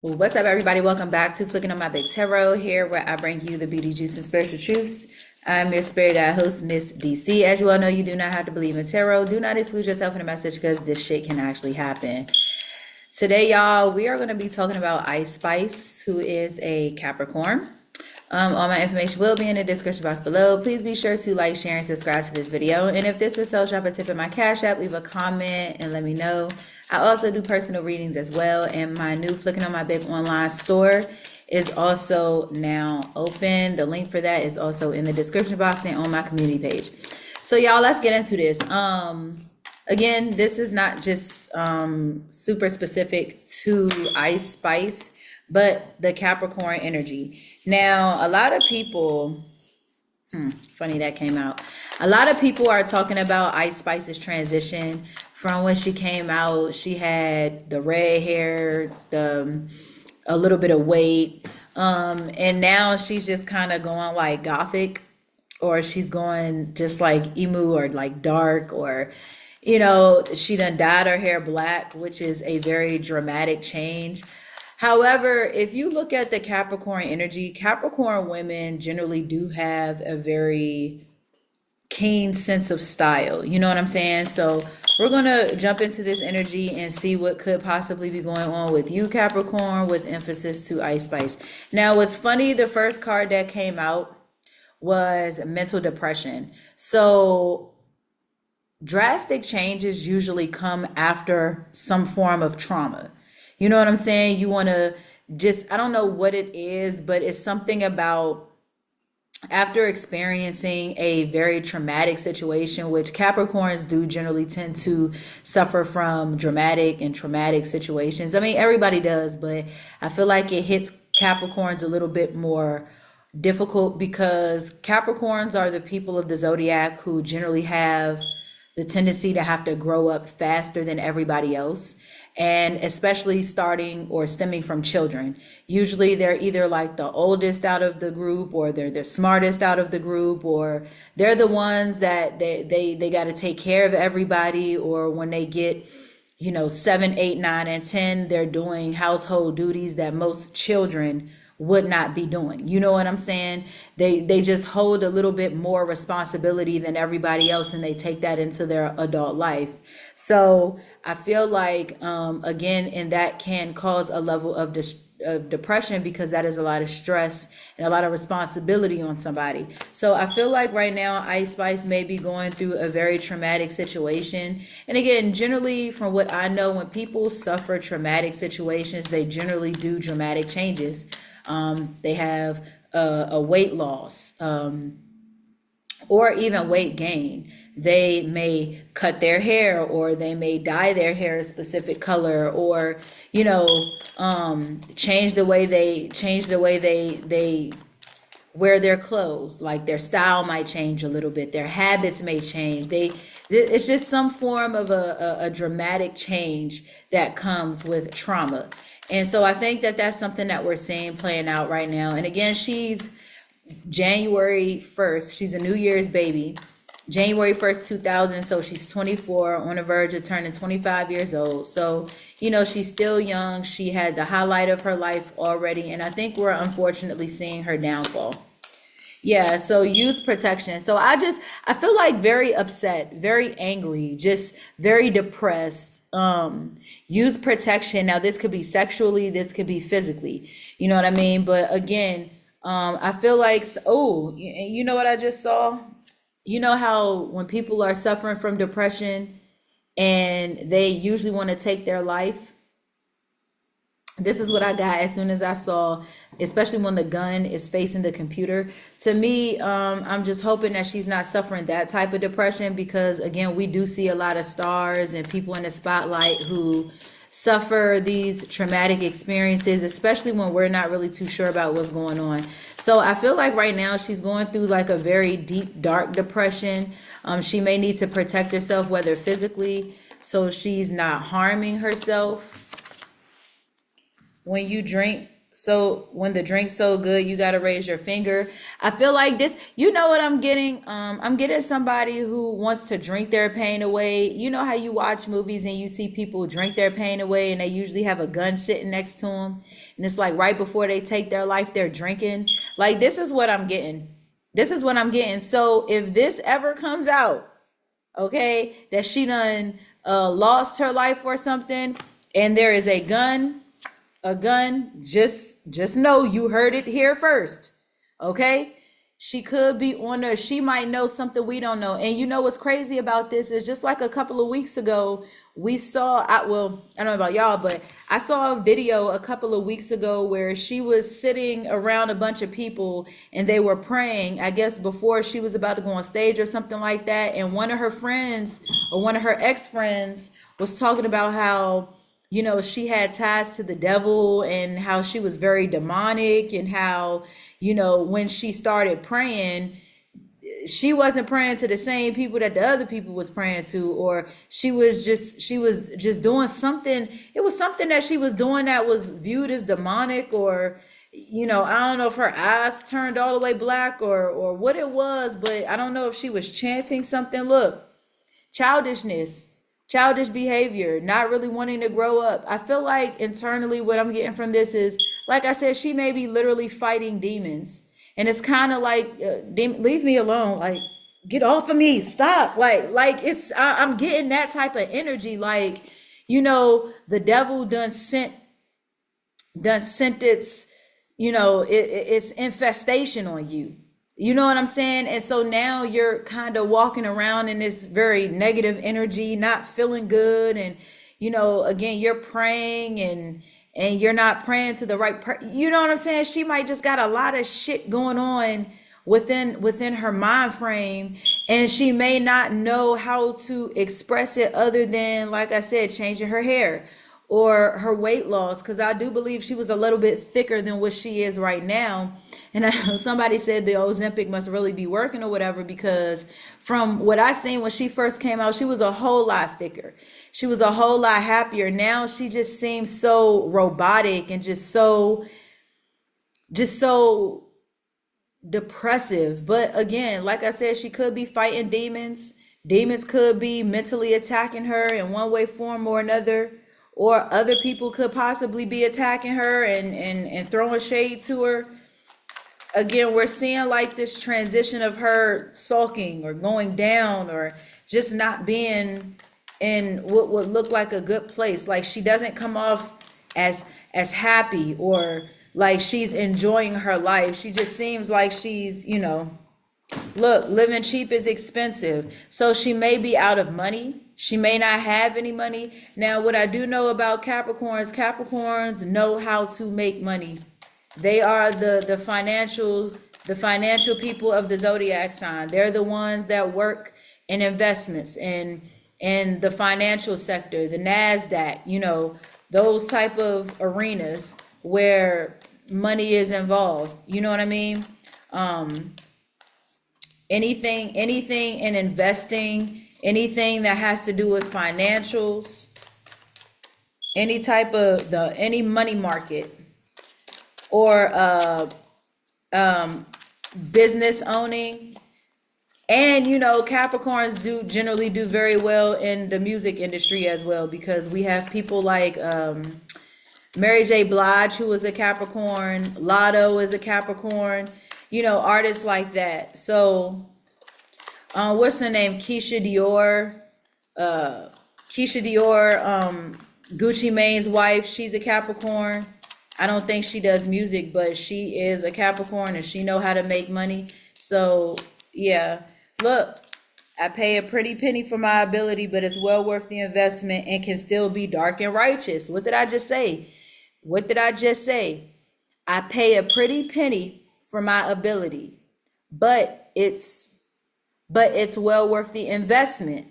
Well, what's up, everybody? Welcome back to Flicking on My Big Tarot, here where I bring you the beauty, juice, and spiritual truths. I'm your spirit guide host, Miss DC. As you all know, you do not have to believe in tarot. Do not exclude yourself in the message because this shit can actually happen. Today, y'all, we are going to be talking about ICESPICE, who is a Capricorn. All my information will be in the description box below. Please be sure to like, share, and subscribe to this video. And if this is so, drop a tip in my Cash App, leave a comment, and let me know. I also do personal readings as well, and my new Flicking on My Big online store is also now open. The link for that is also in the description box and on my community page. So y'all, let's get into this. Again, this is not just super specific to ICESPICE, but the Capricorn energy. Now, a lot of people, funny that came out. A lot of people are talking about ICESPICE's transition. From when she came out, she had the red hair, a little bit of weight, and now she's just kind of going like gothic, or she's going just like emo or like dark, or she done dyed her hair black, which is a very dramatic change. However, if you look at the Capricorn energy, Capricorn women generally do have a very keen sense of style. You know what I'm saying? So we're going to jump into this energy and see what could possibly be going on with you, Capricorn, with emphasis to ICESPICE. Now, what's funny, the first card that came out was mental depression. So drastic changes usually come after some form of trauma. You know what I'm saying? You want to I don't know what it is, but it's something about after experiencing a very traumatic situation, which Capricorns do generally tend to suffer from dramatic and traumatic situations. I mean, everybody does, but I feel like it hits Capricorns a little bit more difficult because Capricorns are the people of the zodiac who generally have the tendency to have to grow up faster than everybody else, and especially starting or stemming from children. Usually they're either like the oldest out of the group, or they're the smartest out of the group, or they're the ones that they got to take care of everybody, or when they get 7, 8, 9, and 10, they're doing household duties that most children would not be doing. You know what I'm saying? They just hold a little bit more responsibility than everybody else, and they take that into their adult life. So I feel like again, and that can cause a level of depression, because that is a lot of stress and a lot of responsibility on somebody. So I feel like right now ICESPICE may be going through a very traumatic situation. And again, generally from what I know, when people suffer traumatic situations, they generally do dramatic changes. They have a weight loss, or even weight gain. They may cut their hair, or they may dye their hair a specific color, or change the way they wear their clothes. Like their style might change a little bit, their habits may change. It's just some form of a dramatic change that comes with trauma. And so I think that that's something that we're seeing playing out right now. And again, she's January 1st. She's a New Year's baby. January 1st, 2000. So she's 24, on the verge of turning 25 years old. So, she's still young. She had the highlight of her life already. And I think we're unfortunately seeing her downfall. Yeah, so use protection. So I feel like very upset, very angry, just very depressed. Use protection. Now, this could be sexually, this could be physically. You know what I mean? But again, I feel like, you know what I just saw? You know how when people are suffering from depression and they usually want to take their life? This is what I got as soon as I saw, especially when the gun is facing the computer. To me, I'm just hoping that she's not suffering that type of depression, because again, we do see a lot of stars and people in the spotlight who suffer these traumatic experiences, especially when we're not really too sure about what's going on. So I feel like right now she's going through like a very deep, dark depression. She may need to protect herself, whether physically, so she's not harming herself. When you drink so when the drink's so good, you gotta raise your finger. I feel like this, you know what I'm getting? I'm getting somebody who wants to drink their pain away. You know how you watch movies and you see people drink their pain away and they usually have a gun sitting next to them. And it's like right before they take their life, they're drinking. Like this is what I'm getting. This is what I'm getting. So if this ever comes out, okay, that she done lost her life or something, and there is a gun, just know you heard it here first. Okay? She could be on her, she might know something we don't know. And you know what's crazy about this is just like a couple of weeks ago, we saw, I don't know about y'all, but I saw a video a couple of weeks ago where she was sitting around a bunch of people and they were praying, I guess before she was about to go on stage or something like that. And one of her friends or one of her ex-friends was talking about how, you know, she had ties to the devil and how she was very demonic and how, you know, when she started praying, she wasn't praying to the same people that the other people was praying to, or she was just doing something. It was something that she was doing that was viewed as demonic, or, you know, I don't know if her eyes turned all the way black or what it was, but I don't know if she was chanting something. Look, childishness. Childish behavior, not really wanting to grow up. I feel like internally what I'm getting from this is, like I said, she may be literally fighting demons. And it's kind of like, leave me alone. Like, get off of me. Stop. Like it's, I'm getting that type of energy. Like, you know, the devil done sent its, you know, its infestation on you. You know what I'm saying? And so now you're kind of walking around in this very negative energy, not feeling good. And, you know, again, you're praying and you're not praying to the right you know what I'm saying? She might just got a lot of shit going on within her mind frame, and she may not know how to express it other than, like I said, changing her hair or her weight loss, because I do believe she was a little bit thicker than what she is right now. And somebody said the Ozempic must really be working or whatever, because from what I seen when she first came out, she was a whole lot thicker. She was a whole lot happier. Now she just seems so robotic and just so depressive. But again, like I said, she could be fighting demons. Demons could be mentally attacking her in one way, form, or another. Or other people could possibly be attacking her and throwing shade to her. Again, we're seeing like this transition of her sulking or going down or just not being in what would look like a good place. Like she doesn't come off as happy or like she's enjoying her life. She just seems like she's, you know, look, living cheap is expensive. So she may be out of money. She may not have any money. Now, what I do know about Capricorns know how to make money. They are the financial people of the zodiac sign. They're the ones that work in investments and in the financial sector, the NASDAQ, you know, those type of arenas where money is involved. You know what I mean? Anything in investing, anything that has to do with financials, any type of any money market, or business owning. And you know, Capricorns do generally do very well in the music industry as well, because we have people like Mary J. Blige, who is a Capricorn, Lotto is a Capricorn, you know, artists like that. So what's her name? Keisha Dior, Gucci Mane's wife, she's a Capricorn. I don't think she does music, but she is a Capricorn and she know how to make money. So yeah, look, I pay a pretty penny for my ability, but it's well worth the investment and can still be dark and righteous. What did I just say? What did I just say? I pay a pretty penny for my ability, but it's well worth the investment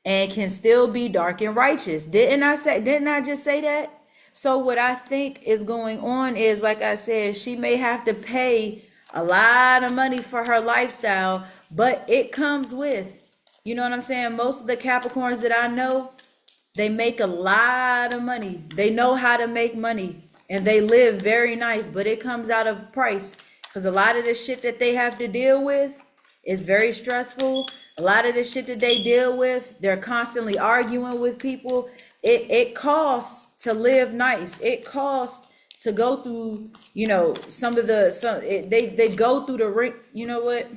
and can still be dark and righteous. Didn't I just say that? So what I think is going on is, like I said, she may have to pay a lot of money for her lifestyle, but it comes with, you know what I'm saying? Most of the Capricorns that I know, they make a lot of money. They know how to make money. and they live very nice, but it comes out of price, because a lot of the shit that they have to deal with is very stressful. A lot of the shit that they deal with, they're constantly arguing with people. It costs to live nice. It costs to go through, they go through the ring. You know what?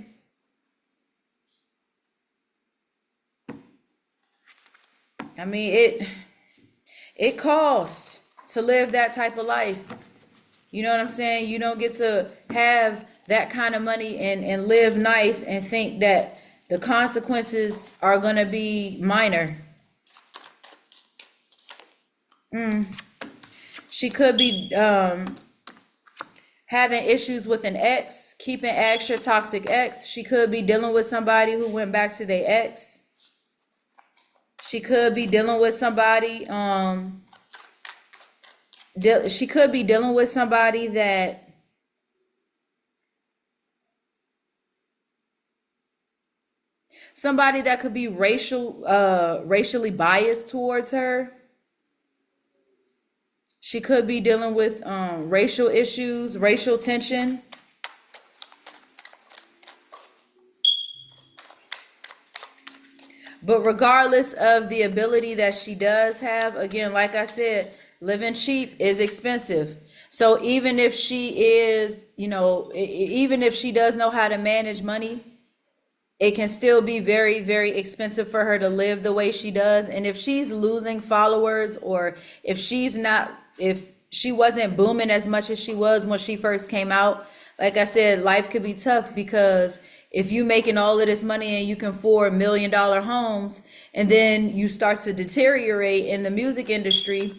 I mean, it costs to live that type of life. You know what I'm saying? You don't get to have that kind of money and live nice and think that the consequences are going to be minor. She could be having issues with an ex, keeping extra toxic ex. She could be dealing with somebody who went back to their ex. She could be dealing with somebody, she could be dealing with somebody that could be racially biased towards her. She could be dealing with racial issues, racial tension. But regardless of the ability that she does have, again, like I said, living cheap is expensive. So even if she is, even if she does know how to manage money, it can still be very, very expensive for her to live the way she does. And if she's losing followers, or if she wasn't booming as much as she was when she first came out, like I said, life could be tough, because if you making all of this money and you can afford $1 million homes, and then you start to deteriorate in the music industry,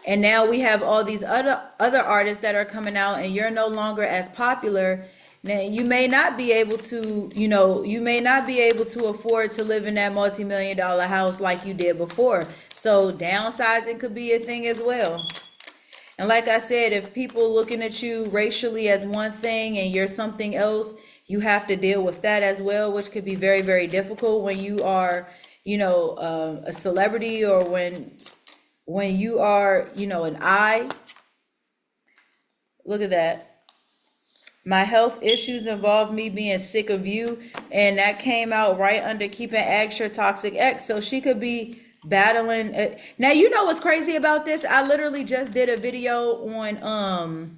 and now we have all these other artists that are coming out, and you're no longer as popular, now you may not be able to, afford to live in that multi-million-dollar house like you did before. So downsizing could be a thing as well. And like I said, if people looking at you racially as one thing and you're something else, you have to deal with that as well, which could be very, very difficult when you are, a celebrity, or when you are, an eye. Look at that. My health issues involve me being sick of you, and that came out right under keeping extra toxic ex. So she could be battling. Now, you know what's crazy about this? I literally just did a video on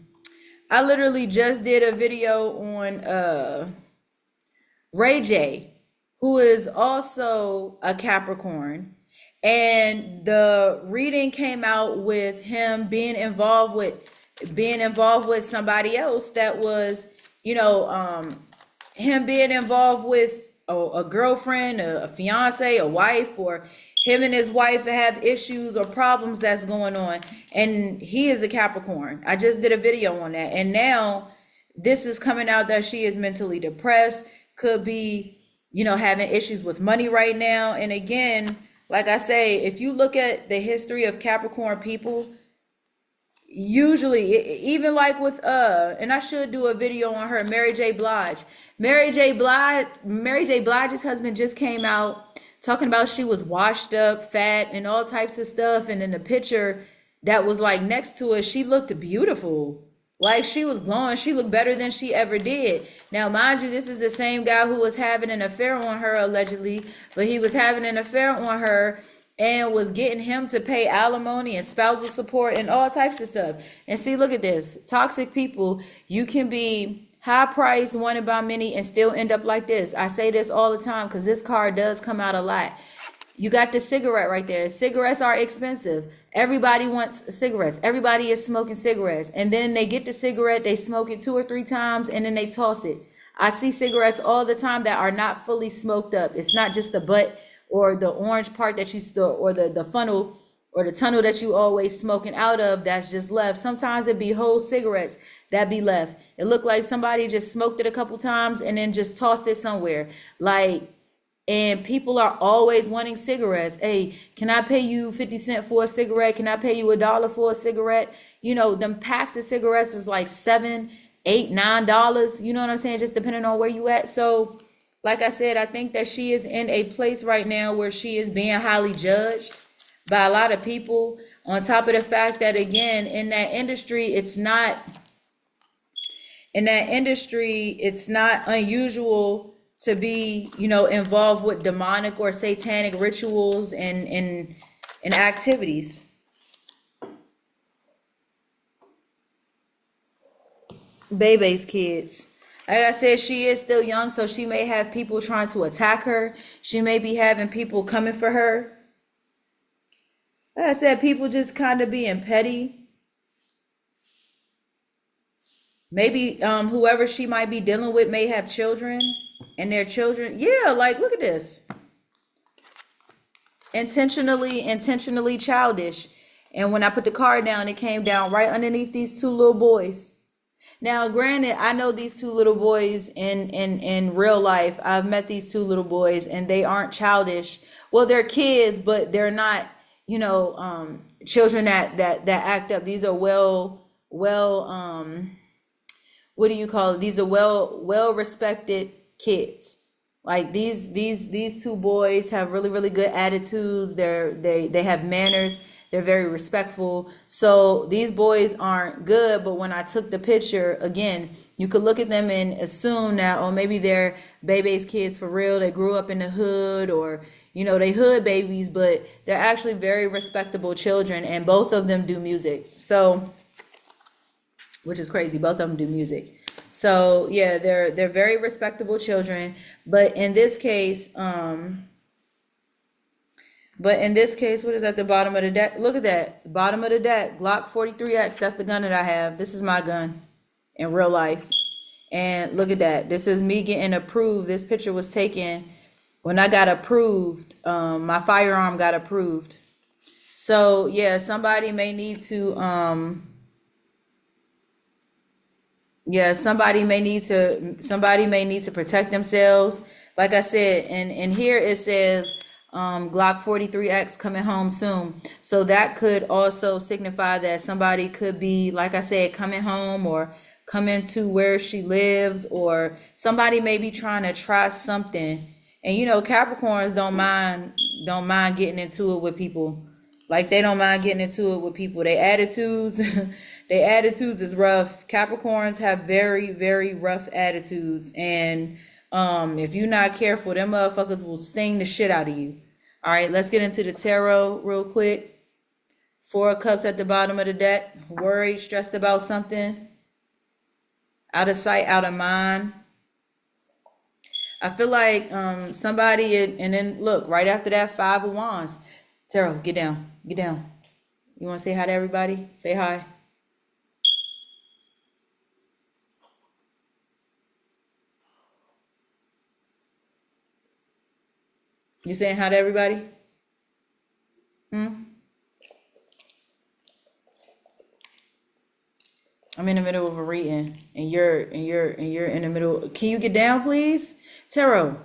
Ray J, who is also a Capricorn, and the reading came out with him being involved with somebody else that was, him being involved with a girlfriend, a fiance, a wife, or him and his wife have issues or problems that's going on. And he is a Capricorn. I just did a video on that. And now this is coming out that she is mentally depressed, could be, having issues with money right now. And again, like I say, if you look at the history of Capricorn people, usually, even like with and I should do a video on her, Mary J. Blige. Mary J. Blige's husband just came out talking about she was washed up, fat, and all types of stuff. And in the picture that was like next to her, she looked beautiful. Like she was glowing. She looked better than she ever did. Now, mind you, this is the same guy who was having an affair on her, allegedly, but he was having an affair on her and was getting him to pay alimony and spousal support and all types of stuff. And see, look at this. Toxic people, you can be high priced, wanted by many, and still end up like this. I say this all the time because this card does come out a lot. You got the cigarette right there. Cigarettes are expensive. Everybody wants cigarettes. Everybody is smoking cigarettes. And then they get the cigarette, they smoke it 2 or 3 times, and then they toss it. I see cigarettes all the time that are not fully smoked up. It's not just the butt or the orange part that you still, or the funnel or the tunnel that you always smoking out of that's just left. Sometimes it be whole cigarettes that be left. It looked like somebody just smoked it a couple times and then just tossed it somewhere. And people are always wanting cigarettes. Hey, can I pay you 50 cents for a cigarette? Can I pay you $1 for a cigarette? Them packs of cigarettes is like $7, $8, $9. You know what I'm saying? Just depending on where you at. So, like I said, I think that she is in a place right now where she is being highly judged by a lot of people. On top of the fact that, again, in that industry, it's not unusual to be, involved with demonic or satanic rituals and activities. Bebe's kids. Like I said, she is still young, so she may have people trying to attack her. She may be having people coming for her. Like I said, people just kind of being petty. Maybe whoever she might be dealing with may have children, and their children, yeah, like look at this. Intentionally childish. And when I put the card down, it came down right underneath these two little boys. Now, granted, I know these two little boys in real life. I've met these two little boys, and they aren't childish. Well, they're kids, but they're not, children that act up. These are what do you call it? These are well respected kids. Like these two boys have really, really good attitudes. They have manners. They're very respectful. So these boys aren't good, but when I took the picture, again, you could look at them and assume that, oh, maybe they're Bebe's kids for real. They grew up in the hood, or, they hood babies, but they're actually very respectable children, and both of them do music. So, which is crazy. Both of them do music. So yeah, they're very respectable children. But in this case, what is at the bottom of the deck? Look at that. Bottom of the deck, Glock 43X. That's the gun that I have. This is my gun in real life. And look at that. This is me getting approved. This picture was taken when I got approved. My firearm got approved. So yeah, somebody may need to somebody may need to protect themselves. Like I said, and here it says Glock 43X coming home soon. So that could also signify that somebody could be, like I said, coming home or coming to where she lives, or somebody may be trying to try something. And Capricorns don't mind getting into it with people. Like they don't mind getting into it with people. Their attitudes is rough. Capricorns have very, very rough attitudes. And if you're not careful, them motherfuckers will sting the shit out of you. All right, let's get into the tarot real quick. 4 of Cups at the bottom of the deck. Worried, stressed about something. Out of sight, out of mind. I feel like somebody, and then look, right after that, 5 of Wands. Tarot, get down. Get down. You want to say hi to everybody? Say hi. You saying hi to everybody? I'm in the middle of a reading, and you're in the middle. Can you get down, please? Tarot,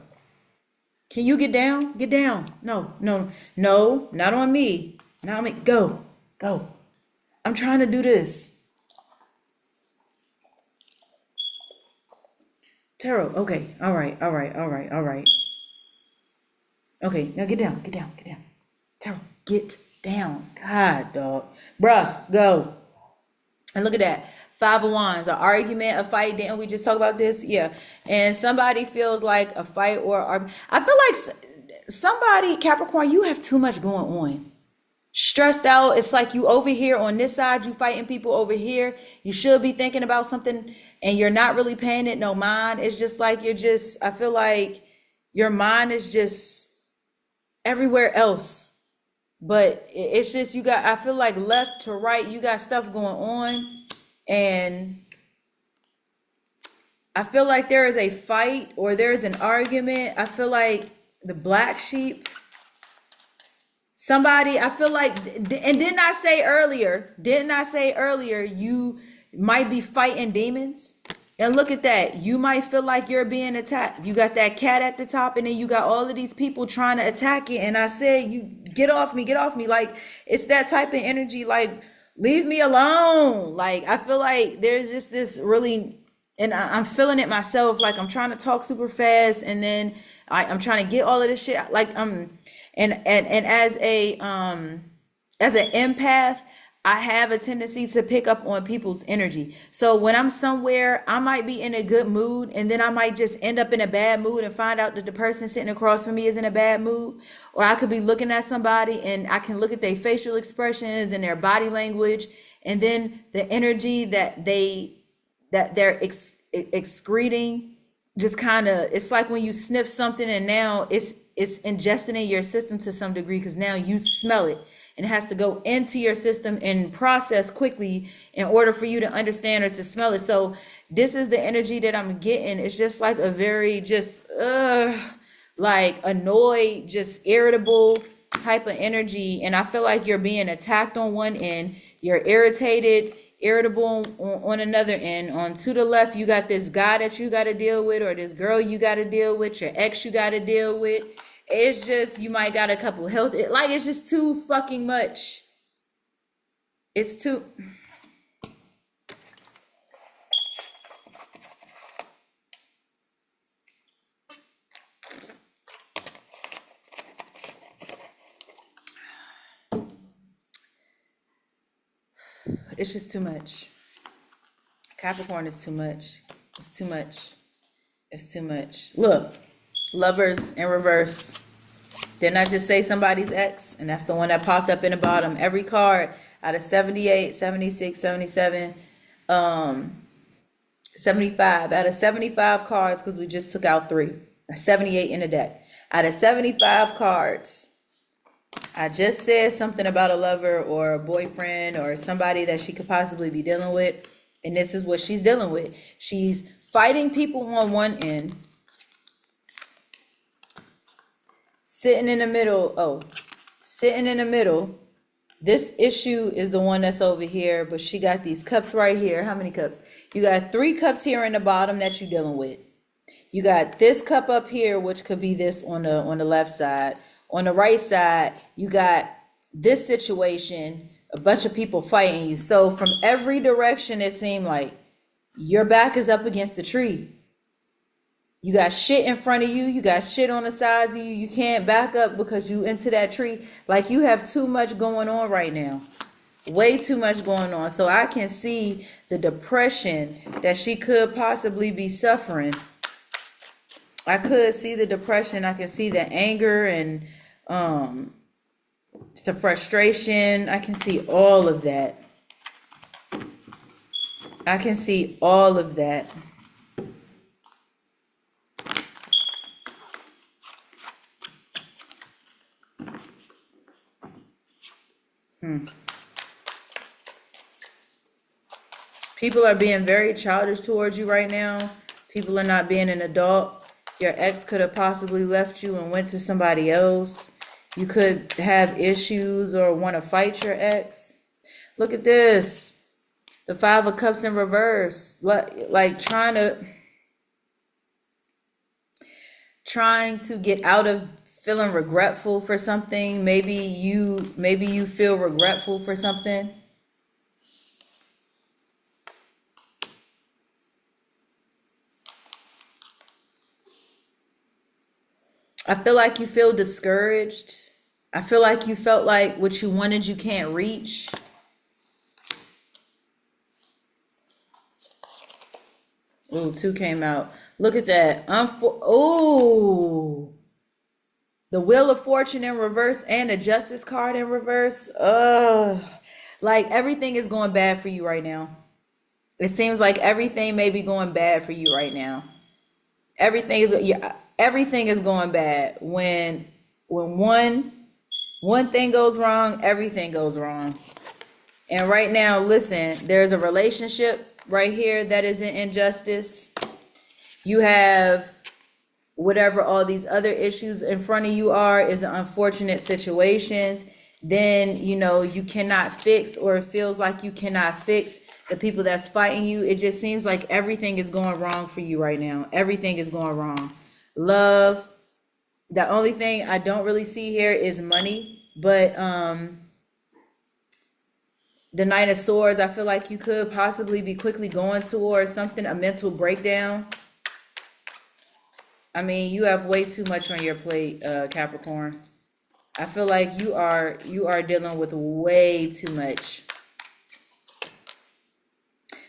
can you get down? Get down. No, not on me. Not on me. Go. I'm trying to do this. Tarot, okay. All right. Okay, now get down. Tarot, get down. God, dog. Bruh, go. And look at that. 5 of Wands, an argument, a fight. Didn't we just talk about this? Yeah. And somebody feels like a fight or argument. I feel like somebody, Capricorn, you have too much going on. Stressed out. It's like you over here on this side, you fighting people over here. You should be thinking about something and you're not really paying it no mind. It's just like I feel like your mind is just everywhere else. But it's just I feel like left to right, you got stuff going on. And I feel like there is a fight or there's an argument. I feel like the black sheep, somebody, I feel like, and didn't I say earlier, you might be fighting demons? And look at that. You might feel like you're being attacked. You got that cat at the top, and then you got all of these people trying to attack it. And I said, you get off me. Like, it's that type of energy. Like, leave me alone. Like, I feel like there's just this really, and I'm feeling it myself. Like, I'm trying to talk super fast, and then I'm trying to get all of this shit. Like, and as as an empath, I have a tendency to pick up on people's energy. So when I'm somewhere, I might be in a good mood and then I might just end up in a bad mood and find out that the person sitting across from me is in a bad mood. Or I could be looking at somebody and I can look at their facial expressions and their body language, and then the energy that they're excreting just kind of, it's like when you sniff something and now it's ingested in your system to some degree, because now you smell it and it has to go into your system and process quickly in order for you to understand or to smell it. So this is the energy that I'm getting. It's just like a very just like annoyed, just irritable type of energy. And I feel like you're being attacked on one end, you're irritable on another end. On to the left, you got this guy that you got to deal with, or this girl you got to deal with, your ex you got to deal with. It's just, you might got a couple health, like it's just too fucking much. It's too. It's just too much. Capricorn is too much. It's too much. It's too much. Look, lovers in reverse. Didn't I just say somebody's ex? And that's the one that popped up in the bottom. Every card out of 78, 76, 77, 75. Out of 75 cards, because we just took out 3. 78 in the deck. Out of 75 cards, I just said something about a lover or a boyfriend or somebody that she could possibly be dealing with. And this is what she's dealing with. She's fighting people on one end. Sitting in the middle. Oh, sitting in the middle. This issue is the one that's over here, but she got these cups right here. How many cups? You got 3 cups here in the bottom that you're dealing with. You got this cup up here, which could be this on the left side. On the right side, you got this situation, a bunch of people fighting you. So from every direction, it seemed like your back is up against the tree. You got shit in front of you. You got shit on the sides of you. You can't back up because you into that tree. Like you have too much going on right now. Way too much going on. So I can see the depression that she could possibly be suffering. I could see the depression. I can see the anger and the frustration. I can see all of that. I can see all of that. People are being very childish towards you right now. People are not being an adult. Your ex could have possibly left you and went to somebody else. You could have issues or want to fight your ex. Look at this. The 5 of Cups in reverse. Like trying to get out of feeling regretful for something. Maybe you feel regretful for something. I feel like you feel discouraged. I feel like you felt like what you wanted you can't reach. Ooh, 2 came out. Look at that. Oh, the Wheel of Fortune in reverse and the Justice card in reverse. Like everything is going bad for you right now. It seems like everything may be going bad for you right now. Everything is going bad. When one thing goes wrong, everything goes wrong. And right now, listen, there's a relationship right here that is in injustice. You have whatever all these other issues in front of you are is unfortunate situations. Then, you cannot fix, or it feels like you cannot fix the people that's fighting you. It just seems like everything is going wrong for you right now. Everything is going wrong. Love. The only thing I don't really see here is money, but the Knight of Swords, I feel like you could possibly be quickly going towards something, a mental breakdown. I mean, you have way too much on your plate, Capricorn. I feel like you are dealing with way too much.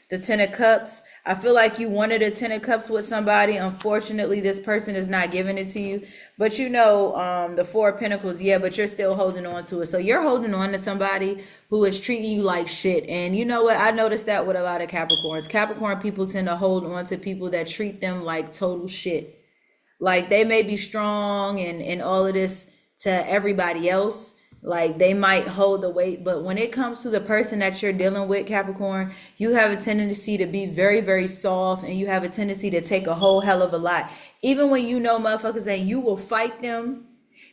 The Ten of Cups. I feel like you wanted a Ten of Cups with somebody. Unfortunately, this person is not giving it to you. But you know, the Four of Pentacles, yeah, but you're still holding on to it. So you're holding on to somebody who is treating you like shit. And you know what? I noticed that with a lot of Capricorns. Capricorn people tend to hold on to people that treat them like total shit. Like they may be strong and all of this to everybody else. Like they might hold the weight, but when it comes to the person that you're dealing with, Capricorn, you have a tendency to be very, very soft, and you have a tendency to take a whole hell of a lot. Even when you know motherfuckers, and you will fight them,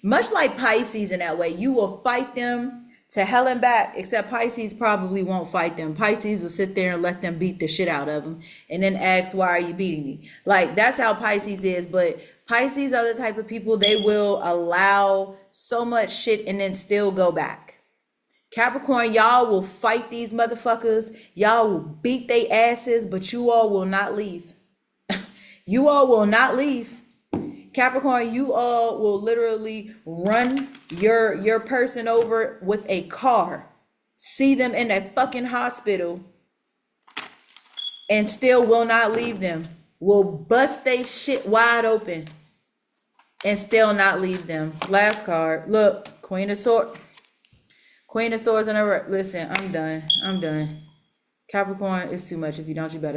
much like Pisces in that way, you will fight them to hell and back, except Pisces probably won't fight them. Pisces will sit there and let them beat the shit out of them and then ask, why are you beating me? Like that's how Pisces is. But Pisces are the type of people, they will allow so much shit and then still go back. Capricorn, y'all will fight these motherfuckers. Y'all will beat their asses, but you all will not leave. You all will not leave. Capricorn, you all will literally run your person over with a car, see them in a fucking hospital, and still will not leave them. Will bust they shit wide open and still not leave them. Last card. Look, Queen of Swords. Queen of Swords on her. Listen, I'm done. Capricorn, it's too much. If you don't, you better.